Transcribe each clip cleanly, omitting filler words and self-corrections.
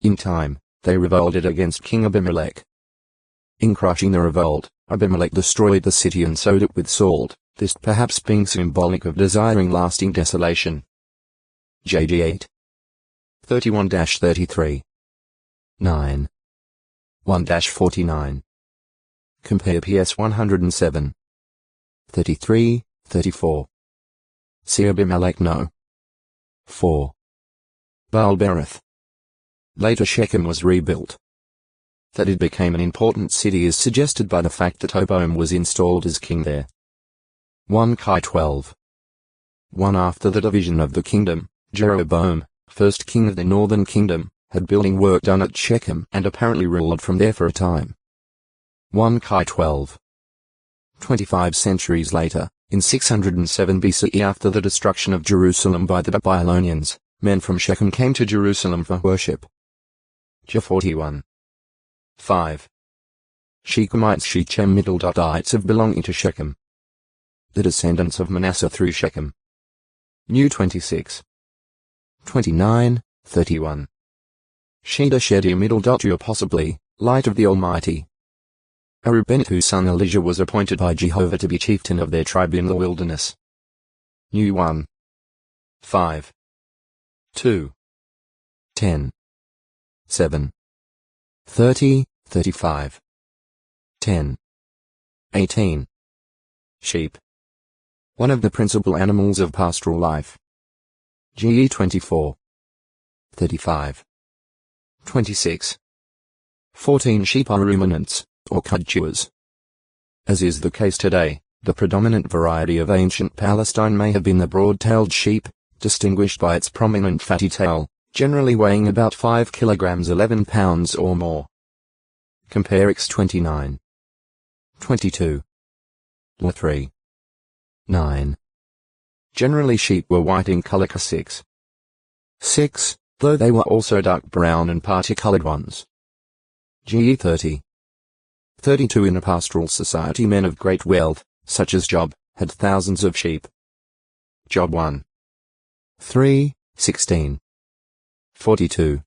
In time, they revolted against King Abimelech. In crushing the revolt, Abimelech destroyed the city and sowed it with salt, this perhaps being symbolic of desiring lasting desolation. JG 8. 31-33. 9. 1-49. Compare PS 107. 33, 34. See Abimelech No. 4. Baal-berith. Later Shechem was rebuilt. That it became an important city is suggested by the fact that Hoboam was installed as king there. 1 Kai 12. 1 After the division of the kingdom, Jeroboam, first king of the northern kingdom, had building work done at Shechem and apparently ruled from there for a time. 1 Kai 12. 25 centuries later, in 607 BCE after the destruction of Jerusalem by the Babylonians, men from Shechem came to Jerusalem for worship. Jah 41. 5. Shechemites Shechem-Middleites of belonging to Shechem. The descendants of Manasseh through Shechem. New 26. 29, 31. Sheda Shedi or possibly, Light of the Almighty. A Reubenite whose son Elijah was appointed by Jehovah to be chieftain of their tribe in the wilderness. New 1. 5. 2. 10. 7. 30, 35. 10. 18. Sheep. One of the principal animals of pastoral life. GE 24. 35. 26. 14 sheep are ruminants, or cudchewers. As is the case today, the predominant variety of ancient Palestine may have been the broad-tailed sheep, distinguished by its prominent fatty tail, generally weighing about 5 kilograms 11 pounds or more. Compare X29. 22. La3. 9. Generally sheep were white in color. 6. 6, though they were also dark brown and parti-colored ones. GE 30. 32 In a pastoral society men of great wealth, such as Job, had thousands of sheep. Job 1. 3, 16. 42.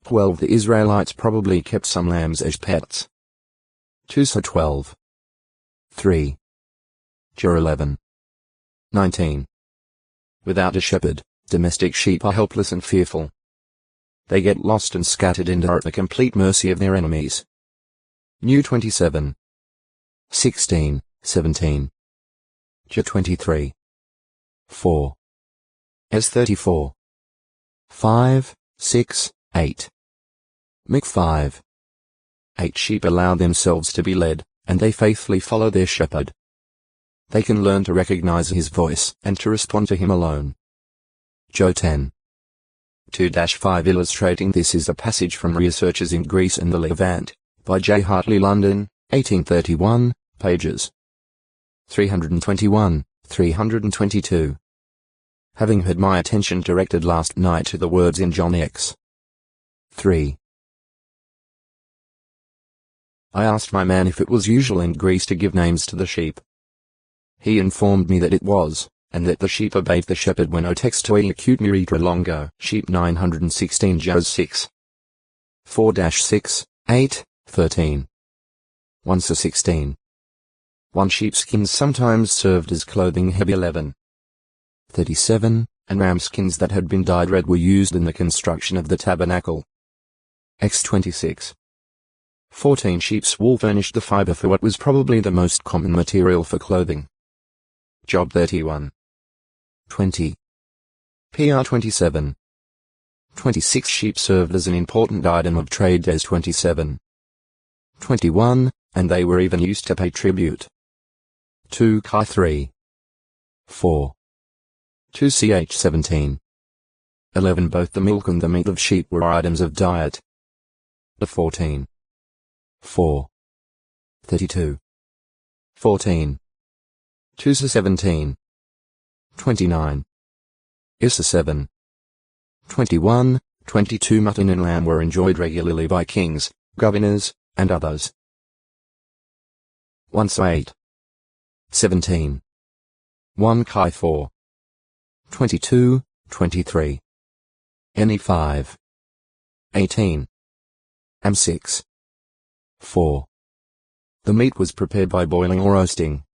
12 The Israelites probably kept some lambs as pets. 2 So 12. 3. Jer 11. 19. Without a shepherd, domestic sheep are helpless and fearful. They get lost and scattered and are at the complete mercy of their enemies. New 27. 16, 17. Jer 23. 4. S 34. 5, 6, 8. Mic 5. 8 Sheep allow themselves to be led, and they faithfully follow their shepherd. They can learn to recognize his voice and to respond to him alone. Joe 10. 2-5 Illustrating this is a passage from Researches in Greece and the Levant, by J. Hartley London, 1831, pages 321, 322. Having had my attention directed last night to the words in John X. 3. I asked my man if it was usual in Greece to give names to the sheep. He informed me that it was, and that the sheep obeyed the shepherd when otextoi acute miritra longo, sheep 916 Jos 6. 4-6, 8, 13. 1 So 16. 1 Sheepskins sometimes served as clothing. Heb 11. 37, and ram skins that had been dyed red were used in the construction of the tabernacle. X 26. 14 Sheep's wool furnished the fiber for what was probably the most common material for clothing. Job 31. 20. PR 27. 26 Sheep served as an important item of trade. Des 27. 21, and they were even used to pay tribute. 2 Chi 3. 4. 2 Ch 17. 11 Both the milk and the meat of sheep were items of diet. 14. 4. 32. 14. 2 17. 29. Issa 7. 21, 22 Mutton and lamb were enjoyed regularly by kings, governors, and others. 1 So 8. 17. 1 Chi 4. 22, 23. Any 5. 18. M6. 4. The meat was prepared by boiling or roasting.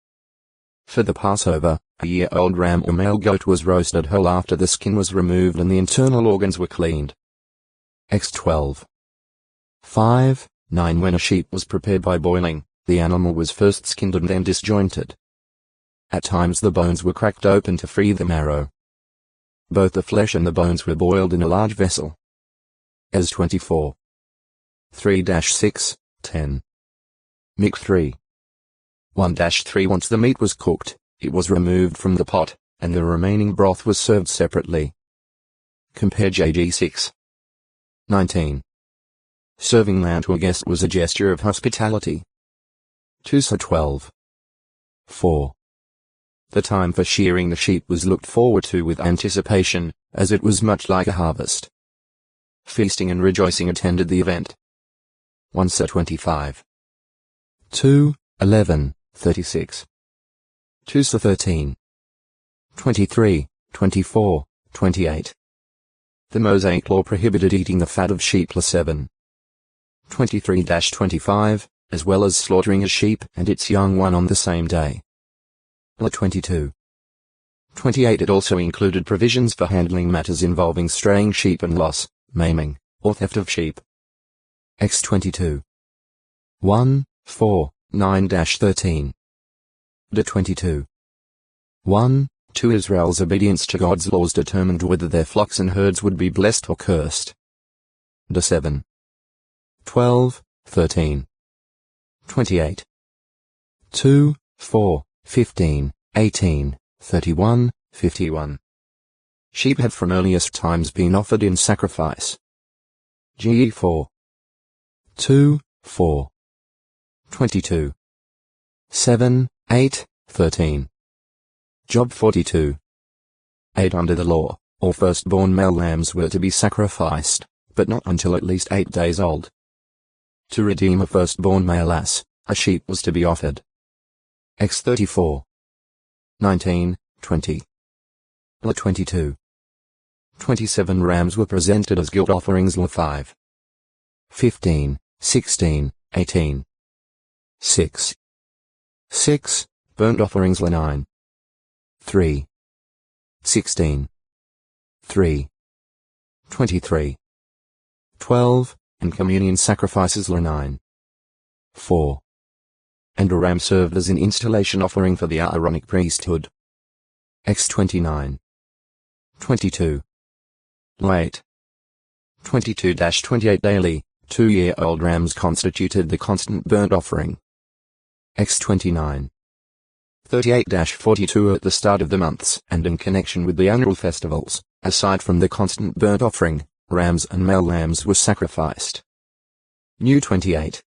For the Passover, a year-old ram or male goat was roasted whole after the skin was removed and the internal organs were cleaned. X12. 5. 9. When a sheep was prepared by boiling, the animal was first skinned and then disjointed. At times the bones were cracked open to free the marrow. Both the flesh and the bones were boiled in a large vessel. As 24. 3-6, 10. Mick 3. 1-3. Once the meat was cooked, it was removed from the pot, and the remaining broth was served separately. Compare JG 6. 19. Serving lamb to a guest was a gesture of hospitality. 2-12. 4. The time for shearing the sheep was looked forward to with anticipation, as it was much like a harvest. Feasting and rejoicing attended the event. 1-25. 2, 11, 36. 2-13. 23, 24, 28. The Mosaic law prohibited eating the fat of sheep. 7. 23-25, as well as slaughtering a sheep and its young one on the same day. 22. 28. It also included provisions for handling matters involving straying sheep and loss, maiming, or theft of sheep. X22. 1, 4, 9-13. D22. 1, 2. Israel's obedience to God's laws determined whether their flocks and herds would be blessed or cursed. D7. 12, 13. 28. 2, 4, 15, 18, 31, 51. Sheep had from earliest times been offered in sacrifice. GE 4. 2, 4. 22. 7, 8, 13. Job 42. 8. Under the law, all firstborn male lambs were to be sacrificed, but not until at least 8 days old. To redeem a firstborn male ass, a sheep was to be offered. X34. 19, 20. 22. 27 rams were presented as guilt offerings. 5. 15, 16, 18. 6. 6. Burnt offerings. 9. 3. 16. 3. 23. 12. And communion sacrifices. 9. 4. And a ram served as an installation offering for the Aaronic priesthood. X29. 22. 8. 22-28. Daily, 2-year-old rams constituted the constant burnt offering. X29. 38-42. At the start of the months and in connection with the annual festivals, aside from the constant burnt offering, rams and male lambs were sacrificed. New 28.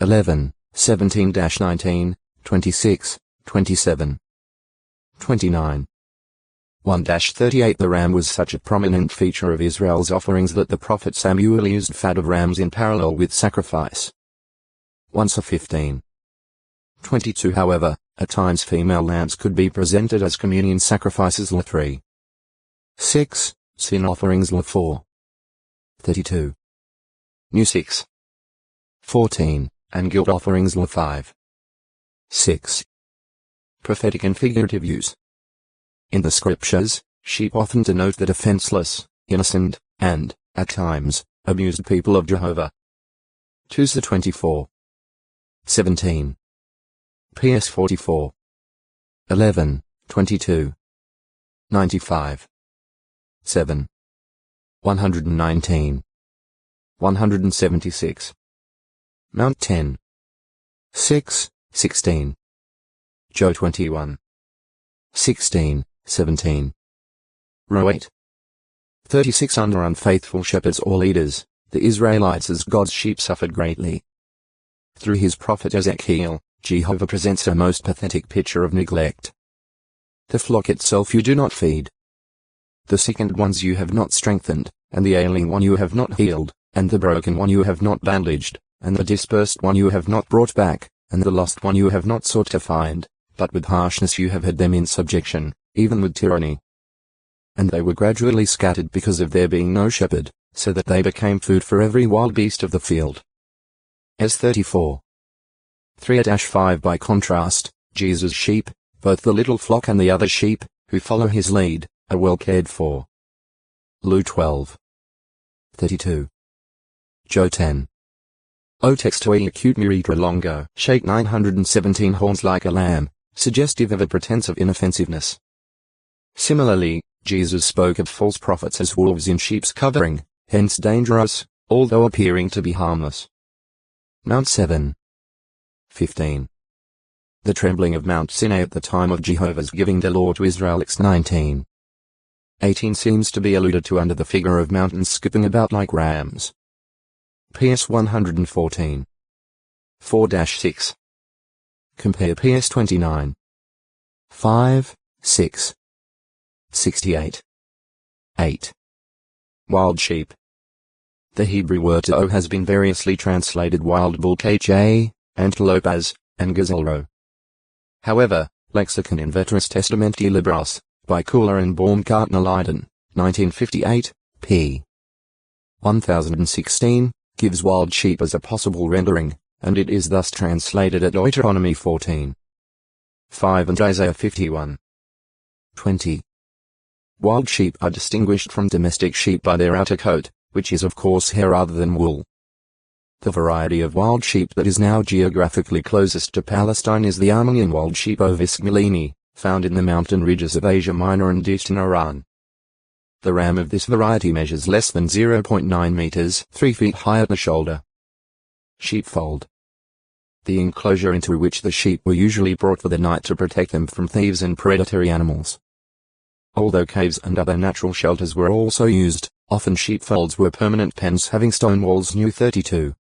11, 17-19, 26, 27. 29. 1-38. The ram was such a prominent feature of Israel's offerings that the prophet Samuel used fat of rams in parallel with sacrifice. 1-15. 22. However, at times female lambs could be presented as communion sacrifices. 3. 6. Sin offerings. 4. 32. New 6. 14. And guilt offerings. 5. 6. Prophetic and figurative use. In the scriptures, sheep often denote the defenseless, innocent, and, at times, abused people of Jehovah. 2-24. 17. PS 44. 11, 22. 95. 7. 119. 176. Mount 10. 6, 16. Joe 21. 16, 17. Row 8. 36. Under unfaithful shepherds or leaders, the Israelites as God's sheep suffered greatly. Through his prophet Ezekiel, Jehovah presents a most pathetic picture of neglect. The flock itself you do not feed. The sickened ones you have not strengthened, and the ailing one you have not healed, and the broken one you have not bandaged, and the dispersed one you have not brought back, and the lost one you have not sought to find, but with harshness you have had them in subjection, even with tyranny. And they were gradually scattered because of there being no shepherd, so that they became food for every wild beast of the field. S34. 3-5 By contrast, Jesus' sheep, both the little flock and the other sheep, who follow his lead, are well cared for. Lu 12. 32. Jo 10. O textoi acute muritra longo, shake 917 horns like a lamb, suggestive of a pretense of inoffensiveness. Similarly, Jesus spoke of false prophets as wolves in sheep's covering, hence dangerous, although appearing to be harmless. Mount 7. 15. The trembling of Mount Sinai at the time of Jehovah's giving the law to Israel. 19. 18 seems to be alluded to under the figure of mountains skipping about like rams. PS 114. 4-6. Compare PS 29. 5, 6. 68. 8. Wild sheep. The Hebrew word to has been variously translated wild bull kj, antelope as, and gazelle. However, Lexicon in Veteris Testamenti Libros, by Kuhler and Baumgartner Leiden, 1958, p. 1016, gives wild sheep as a possible rendering, and it is thus translated at Deuteronomy 14. 5 and Isaiah 51. 20. Wild sheep are distinguished from domestic sheep by their outer coat, which is of course hair rather than wool. The variety of wild sheep that is now geographically closest to Palestine is the Armenian wild sheep Ovis gmelini, found in the mountain ridges of Asia Minor and eastern Iran. The ram of this variety measures less than 0.9 meters, 3 feet high at the shoulder. Sheepfold. The enclosure into which the sheep were usually brought for the night to protect them from thieves and predatory animals. Although caves and other natural shelters were also used, often sheepfolds were permanent pens having stone walls. New 32.